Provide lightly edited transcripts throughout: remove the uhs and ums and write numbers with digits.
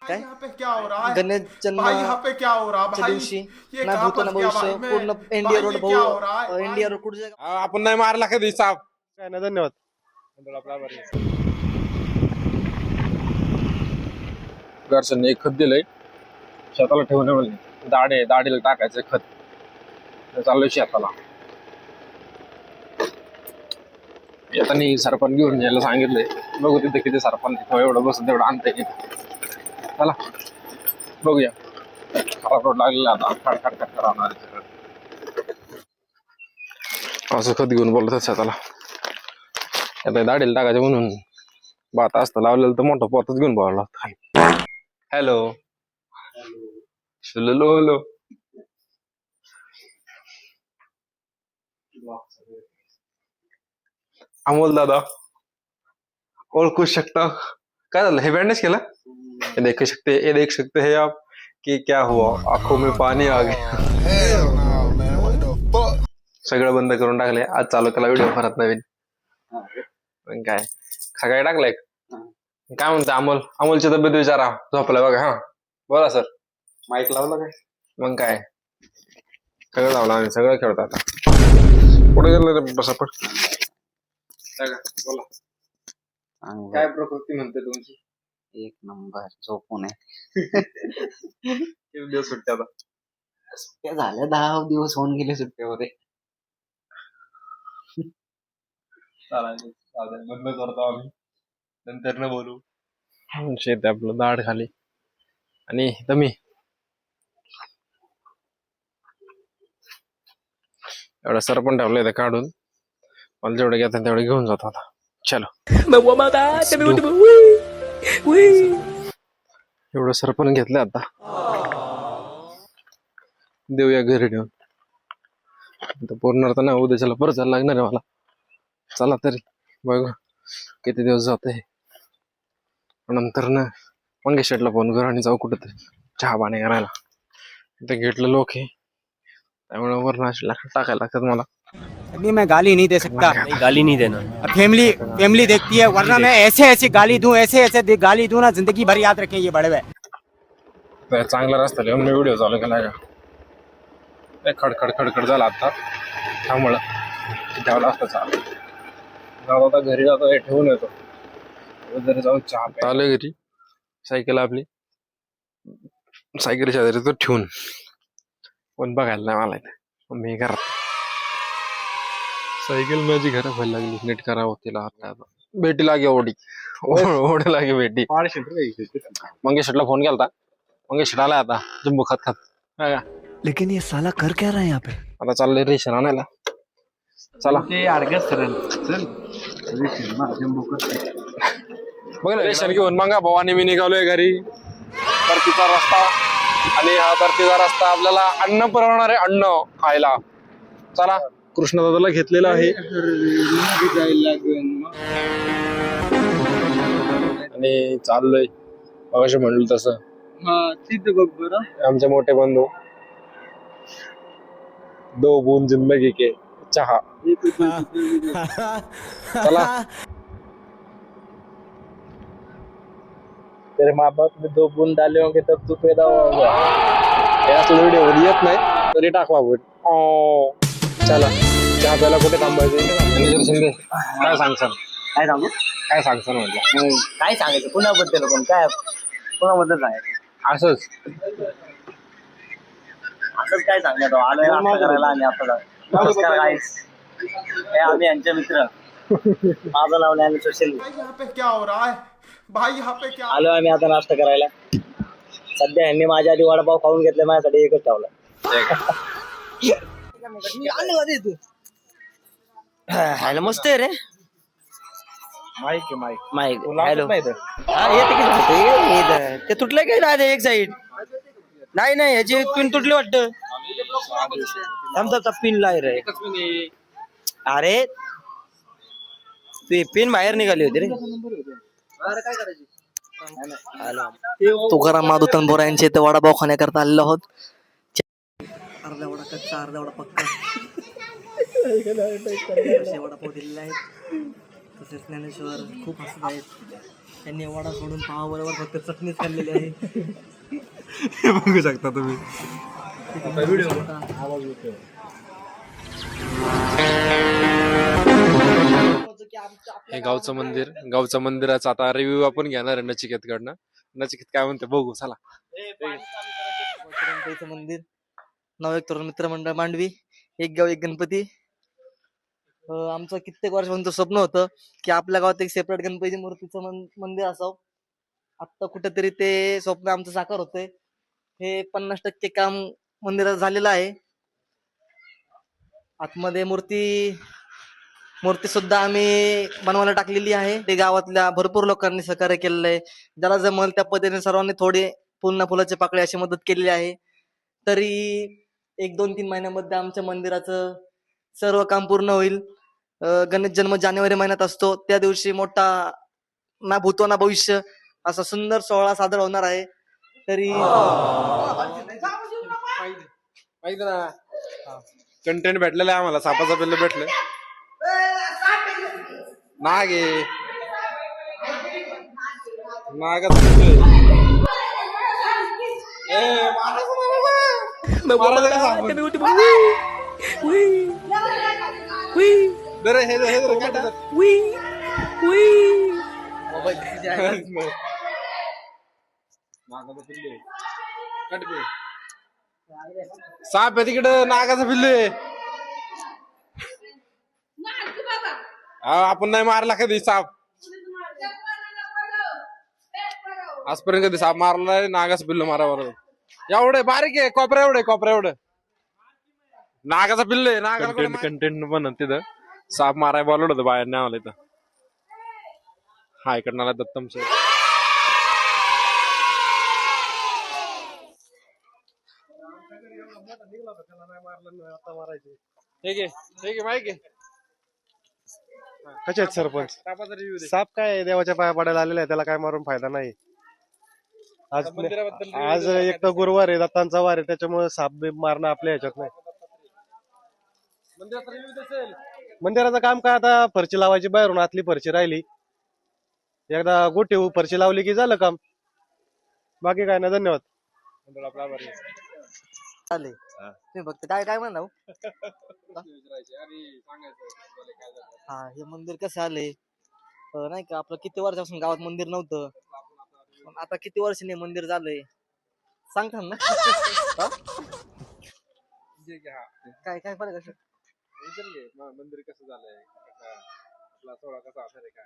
काय यहाँ पे क्या हो रहा है गणेश भाई? यहाँ पे क्या हो रहा है जन्माच्या भाई? दिवशी ये ना कहाँ भूत ना फंस गया भाई भविष्य मैं? पूर्ण इंडिया भाई रोड ये भाऊ क्या हो रहा है भाई? इंडिया रोड कुठे जागा आपण नाही मारला कधी साप काय ना, धन्यवाद. घरच्यांनी एक खत दिलंय शेताला ठेवून म्हणजे दाढीला टाकायचं खत. चाललोय शेताला. येताना सरपण घेऊन यायला सांगितलंय. बघू तिथे किती सरपण एवढं बसून तेवढं आणता येईल. चला बघूया. खराब रोड लागलेला आता खडखड राहणार असं खत घेऊन बोलत शेताला. आता दाढीला टाकायचं म्हणून बाता असतं लावलेलं तर मोठं पोतच घेऊन बोलावं लागतं खाली. Hello hello. अमोल दादा ओळखू शकता. काय झालं? हे बँडेज केलं? ये देख सकते हैं आप कि क्या हुआ. आंखों में पानी आ गया. सगळं बंद करून टाकले. आज चालू केला व्हिडिओ परत नवीन. काय सकाळी टाकलाय. काय म्हणतो अमोलची तब्येत विचारा. झोपलाय बघा. हा बोला सर. माईक लावला काय? मग काय सगळं लावलं आम्ही. सगळं खेळतो आता. पुढे गेलं रे बसा पण. बोला काय प्रकृती म्हणते तुमची? एक नंबर झोपून किती दिवस सुट्ट्या आता? सुट्ट्या झाल्या 10 दिवस होऊन गेले सुट्ट्यामध्ये. चालेल बंद करतो आम्ही. नंतर न बोलू. शेत आपलं दाढ खाली आणि मी एवढं सरपण ठेवलंय ते काढून. मला जेवढे घेतात तेवढे घेऊन जातो आता. चलो एवढं सरपण घेतलं आता. देऊया घरी ठेवून. पूर्ण तर नाही उद्याच्याला परत जायला लागणार आहे मला. चला तरी बघ किती दिवस जाते. नंतर ना मंगेश शेटला फोन करू आणि जाऊ कुठं तरी चहा पाणी करायला. इथे घेतलं लोक आहे त्यामुळे वरण टाकायला लागतात मला. अभी मैं गाली नहीं दे सकता. गाली नहीं देना. फैमिली देखती है, वरना मैं ऐसे गाली दूं, ऐसे गाली दूं ना, जिंदगी भर याद रखें ये बड़े हुए. चांगला रस्ता लिहून मी व्हिडिओ चालू केला का. खडखड झाला आता. त्यामुळं ठेवला असता चालू. आता घरी जातो हे ठेवून येतो. जरी जाऊन चहा आलो घरी. सायकल आपली सायकल शेजारी तो ठेवून कोण बघायला नाही मला इथे. मी घरात सायकल माझी घरात व्हायला लागली. नीट करावं तिला. भेटी लागे ओढी लागे भेटी. मंगेश शेटला फोन केलता. मंगेश शेट आलाय आता जम्बू खात. लेकिन ये साला कर क्या रहा है यहाँ पे? आता चाललंय रेशन आणायला. चला बघ ना रेशन घेऊन मग भावानी मी निघालोय घरी. परतीचा रस्ता आणि हा परतीचा रस्ता आपल्याला अन्न पुरवणार आहे. अन्न खायला. चला कृष्णदादाला घेतलेलं आहे आणि चाललोय मगाशी म्हणलं तसं. आमचे मोठे बंधू दो बूंद जिंदगी के चहा. चला तेरे माँ बाप ने 2 बूंद डाले होंगे तब तू पैदा होगा. याचा व्हिडिओ येत नाही तरी टाकवा. चला चहा प्यायला कुठे थांबायचं. शिंदे काय सांगसान म्हटलं. काय सांगायचं कुणाबद्दल पण काय कुणाबद्दल सांगायचं असंच काय सांगण्यात आलोय नाश्ता करायला. आणि आता नमस्कार गाईस. हे आम्ही यांचे मित्र. माझं नाव आहे सोशल. भाई यहाँ पे क्या हो रहा है भाई? यहाँ पे क्या आलो आम्ही आता नाश्ता करायला. सध्या यांनी माझ्या आधी वडापाव खाऊन घेतले. माझ्यासाठी एकच ठेवला. हॅलो मस्त आहे रे. Mic hello. हा येते की ते तुटलं काय एक साईड. नाही याची पिन तुटली वाटतं. आमचा पिन लाय रे. अरे पिन बाहेर निघाली होती रे. तुकाराम माधुतन बोरा यांचे इथे वडापाव खाण्याकरता आलेलो आहोत. अर्धा वडा कच्चा अर्धा वडा पक्का. वडापाव दिलेला आहे. तसेच ज्ञानेश्वर खूप हसत आहेत. त्यांनी वडा सोडून पावाबरोबर फक्त चटणीच खाल्लेली आहे. हे बघू शकता तुम्ही. हे गावचं मंदिराचा आता रिव्ह्यू आपण घेणार आहे नचिकेतकडनं. नचिकेत काय म्हणते बघू चला. गणपतीचं मंदिर, नव एक तरुण मित्र मंडळ मांडवी, एक गाव एक गणपती. आमचं कित्येक वर्षापासून स्वप्न होतं की आपल्या गावात एक सेपरेट गणपती मूर्तीचं मंदिर असावं. आता कुठेतरी ते स्वप्न आमचं साकार होतंय. हे 50% काम मंदिरात झालेलं आहे. आतमध्ये मूर्ती सुद्धा आम्ही बनवायला टाकलेली आहे. ते गावातल्या भरपूर लोकांनी सहकार्य केलेलं आहे. ज्याला जमल त्या पद्धतीने सर्वांनी थोडे पुन्हा फुलाचे पाकळे अशी मदत केलेली आहे. तरी 1-2-3 महिन्यामध्ये आमच्या मंदिराचं सर्व काम पूर्ण होईल. गणेश जन्म जानेवारी महिन्यात असतो. त्या दिवशी मोठा ना भूतो ना भविष्य असा सुंदर सोहळा साजरा होणार आहे. तरी कंटेंट भेटलेलं आहे आम्हाला. सापाचा पिल्लू भेटलं. नाग आहे. साप आहे तिकडं. नागाचं पिल्लू आहे. आपण नाही मारला कधी साप. आजपर्यंत कधी साप मारला नाही. नागाचं पिल्लू मारा बरोबर. एवढे बारीक आहे. कोपरा एवढं नागाचा पिल्लू आहे. नागाला कंटेंट पण तिथं साप माराय बोलवलं होतं बाहेर नाही आलं इथं. हा इकडनं दत्तम सर. कसे आहेत सरपंच? साप काय देवाच्या पाया पडायला आलेला आहे, त्याला काय मारून फायदा नाही. आज एक तर गुरुवार आहे, दत्तांचा वार आहे, त्याच्यामुळे साप मारणं आपल्या ह्याच्यात नाही. मंदिराचं काम काय आता फरची लावायची, बाहेरून आतली फरची राहिली. एकदा गोटी फरची लावली की झालं काम. बाकी काय नाही. धन्यवाद. चालेल. तुम्ही फक्त काय म्हणा. हा, हे मंदिर कसं आलंय नाही का, आपलं किती वर्षापासून गावात मंदिर नव्हतं, पण आता किती वर्षांनी मंदिर झालंय सांगता ना. काय फरक असं मंदिर कसं झालंय, सोहळा कसा असणार आहे काय.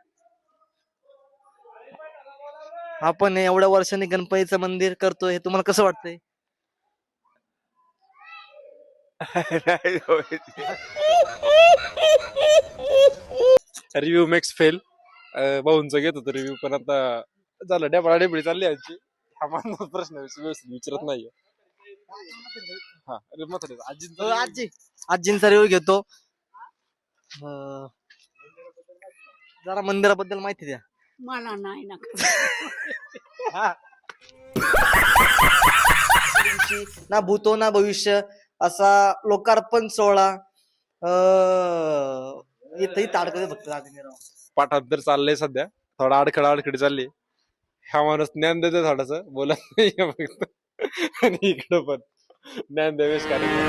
आपण एवढ्या वर्षांनी गणपतीचं मंदिर करतोय, हे तुम्हाला कसं वाटतंय? Review makes fail. भाऊंच घेत होतो रिव्ह्यू, पण आता झालं डेबळा डेबळी चालली यांची. हा माझा प्रश्न व्यवस्थित विचारत नाहीये. आजींचा रिव्ह्यू घेतो. जरा मंदिराबद्दल माहिती द्या. मला नाही ना. ना भूतो ना भविष्य असा लोकार्पण सोहळा इथंही ताडकं फक्त पाठांतर चाललंय सध्या. थोडा अडखडी चालली. हा माणूस ज्ञान देतो थोडस, बोलत नाही फक्त. आणि इकडं पण ज्ञान देवेश कार्यक्रम.